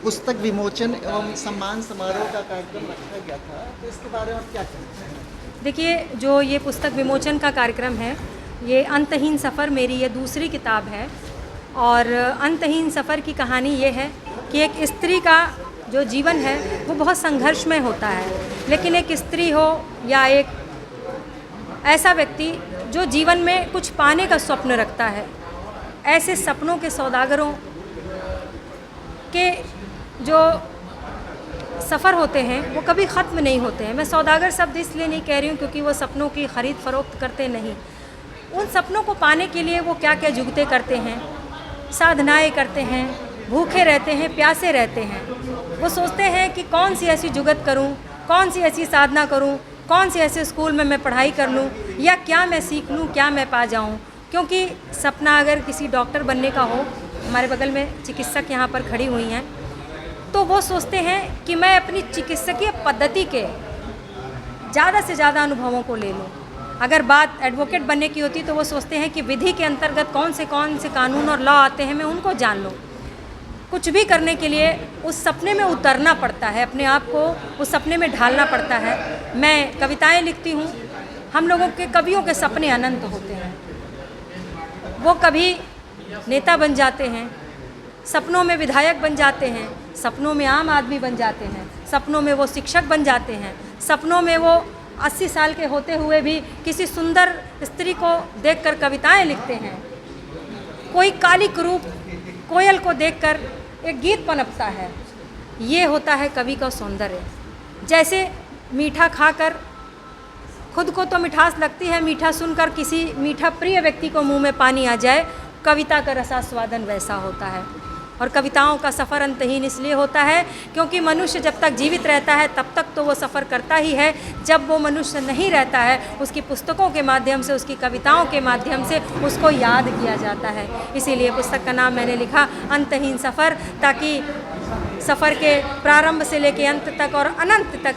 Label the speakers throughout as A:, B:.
A: पुस्तक विमोचन एवं सम्मान समारोह का कार्यक्रम रखा गया था, तो इसके बारे में आप क्या कहते हैं?
B: देखिए, जो ये पुस्तक विमोचन का कार्यक्रम है, ये अंतहीन सफ़र मेरी ये दूसरी किताब है। और अंतहीन सफ़र की कहानी ये है कि एक स्त्री का जो जीवन है वो बहुत संघर्षमय होता है, लेकिन एक स्त्री हो या एक ऐसा व्यक्ति जो जीवन में कुछ पाने का स्वप्न रखता है, ऐसे सपनों के सौदागरों के जो सफ़र होते हैं वो कभी ख़त्म नहीं होते हैं। मैं सौदागर शब्द इसलिए नहीं कह रही हूँ क्योंकि वो सपनों की ख़रीद फ़रोख्त करते नहीं। उन सपनों को पाने के लिए वो क्या क्या जुगतें करते हैं, साधनाएं करते हैं, भूखे रहते हैं, प्यासे रहते हैं। वो सोचते हैं कि कौन सी ऐसी जुगत करूं, कौन सी ऐसी साधना करूं, कौन से ऐसे स्कूल में मैं पढ़ाई कर लूं, या क्या मैं सीख लूं, क्या मैं पा जाऊं। क्योंकि सपना अगर किसी डॉक्टर बनने का हो, हमारे बगल में चिकित्सक यहाँ पर खड़ी हुई हैं, तो वो सोचते हैं कि मैं अपनी चिकित्सकीय पद्धति के ज़्यादा से ज़्यादा अनुभवों को ले लूँ। अगर बात एडवोकेट बनने की होती तो वो सोचते हैं कि विधि के अंतर्गत कौन से कानून और लॉ आते हैं मैं उनको जान लूँ। कुछ भी करने के लिए उस सपने में उतरना पड़ता है, अपने आप को उस सपने में ढालना पड़ता है। मैं कविताएं लिखती हूँ। हम लोगों के कवियों के सपने अनंत होते हैं। वो कभी नेता बन जाते हैं, सपनों में विधायक बन जाते हैं, सपनों में आम आदमी बन जाते हैं, सपनों में वो शिक्षक बन जाते हैं, सपनों में वो 80 साल के होते हुए भी किसी सुंदर स्त्री को देखकर कविताएं लिखते हैं। कोई कालिक रूप कोयल को देखकर एक गीत पनपता है। ये होता है कवि का सौंदर्य। जैसे मीठा खाकर खुद को तो मिठास लगती है, मीठा सुनकर किसी मीठा प्रिय व्यक्ति को मुंह में पानी आ जाए, कविता का रसास्वादन वैसा होता है। और कविताओं का सफ़र अंतहीन इसलिए होता है क्योंकि मनुष्य जब तक जीवित रहता है तब तक तो वो सफ़र करता ही है। जब वो मनुष्य नहीं रहता है, उसकी पुस्तकों के माध्यम से, उसकी कविताओं के माध्यम से उसको याद किया जाता है। इसीलिए पुस्तक का नाम मैंने लिखा अंतहीन सफ़र, ताकि सफ़र के प्रारंभ से लेकर अंत तक और अनंत तक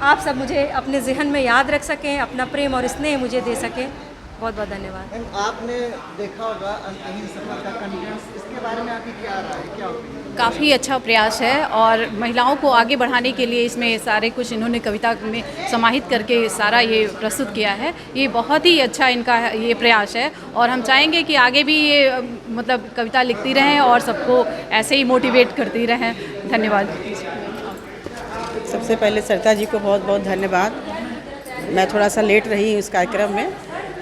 B: आप सब मुझे अपने ज़हन में याद रख सकें, अपना प्रेम और स्नेह मुझे दे सकें। बहुत बहुत धन्यवाद।
A: आपने देखा होगा अंतहीन सफ़र का कंटेंट्स, इसके बारे में आपकी क्या राय है, क्या ओपिनियन?
C: काफ़ी अच्छा प्रयास है और महिलाओं को आगे बढ़ाने के लिए इसमें सारे कुछ इन्होंने कविता में समाहित करके सारा ये प्रस्तुत किया है। ये बहुत ही अच्छा इनका ये प्रयास है और हम चाहेंगे कि आगे भी ये मतलब कविता लिखती रहें और सबको ऐसे ही मोटिवेट करती रहें। धन्यवाद।
D: सबसे पहले सरिता जी को बहुत बहुत धन्यवाद। मैं थोड़ा सा लेट रही इस कार्यक्रम में,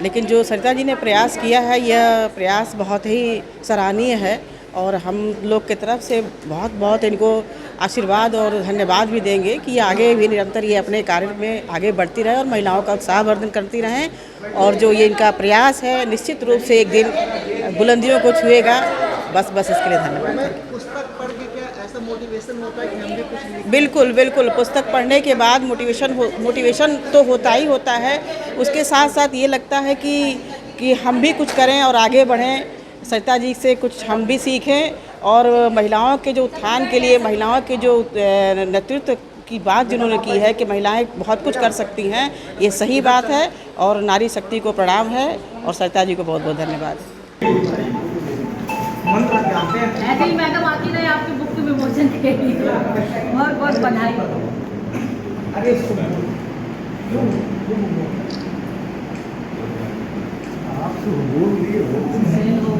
D: लेकिन जो सरिता जी ने प्रयास किया है यह प्रयास बहुत ही सराहनीय है और हम लोग की तरफ से बहुत बहुत इनको आशीर्वाद और धन्यवाद भी देंगे कि आगे भी निरंतर ये अपने कार्य में आगे बढ़ती रहे और महिलाओं का उत्साहवर्धन करती रहें। और जो ये इनका प्रयास है निश्चित रूप से एक दिन बुलंदियों को छुएगा। बस इसके लिए धन्यवाद।
A: पुस्तक पढ़ के क्या ऐसा मोटिवेशन होता है कि हम भी कुछ लिखें?
D: बिल्कुल बिल्कुल, पुस्तक पढ़ने के बाद मोटिवेशन तो होता ही होता है। उसके साथ साथ ये लगता है कि हम भी कुछ करें और आगे बढ़ें, सरिता जी से कुछ हम भी सीखें और महिलाओं के जो उत्थान के लिए, महिलाओं के जो नेतृत्व की बात जिन्होंने की है कि महिलाएं बहुत कुछ कर सकती हैं, ये सही बात है और नारी शक्ति को प्रणाम है और सरिता जी को बहुत बहुत धन्यवाद।
E: ऐसे ही मैडम आती रहे आपके बुक के विमोचन के लिए। बहुत बहुत बधाई। आप तो बोल दिए हो।